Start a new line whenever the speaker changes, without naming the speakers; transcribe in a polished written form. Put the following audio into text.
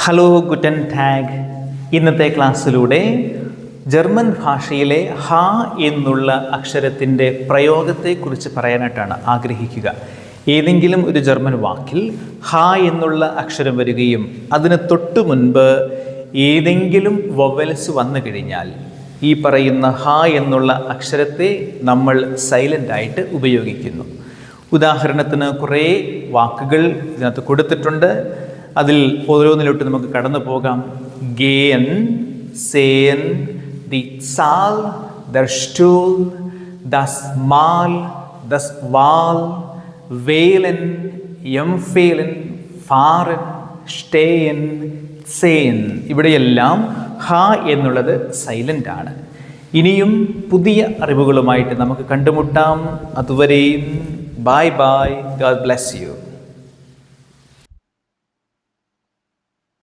Hello Guten tag. ഇന്നത്തെ ക്ലാസ്സിലൂടെ German ഭാഷയിലെ ഹ എന്നുള്ള അക്ഷരത്തിൻ്റെ പ്രയോഗത്തെക്കുറിച്ച് പറയാനായിട്ടാണ് ആഗ്രഹിക്കുക. ഏതെങ്കിലും ഒരു ജർമ്മൻ വാക്കിൽ ഹ എന്നുള്ള അക്ഷരം വരികയും അതിന് തൊട്ടു മുൻപ് ഏതെങ്കിലും വൊവൽസ് വന്നു കഴിഞ്ഞാൽ ഈ പറയുന്ന ഹ എന്നുള്ള അക്ഷരത്തെ നമ്മൾ സൈലൻ്റായിട്ട് ഉപയോഗിക്കുന്നു. ഉദാഹരണത്തിന് കുറേ വാക്കുകൾ ഇതിനകത്ത് കൊടുത്തിട്ടുണ്ട്. അതിൽ ഓരോന്നിലോട്ട് നമുക്ക് കടന്നു പോകാം. ഗേൻ, സേൻ, ദി സാൽ, ദർ സ്റ്റൂൾ, ദസ് മാൽ, ദസ് വാൽ, വേലൻ, എംഫേലൻ, ഫാറൻ, സ്റ്റേയൻ, സേൻ. ഇവിടെയെല്ലാം ഹ എന്നുള്ളത് സൈലൻ്റ് ആണ്. ഇനിയും പുതിയ അറിവുകളുമായിട്ട് നമുക്ക് കണ്ടുമുട്ടാം. അതുവരെയും bye bye. God bless you.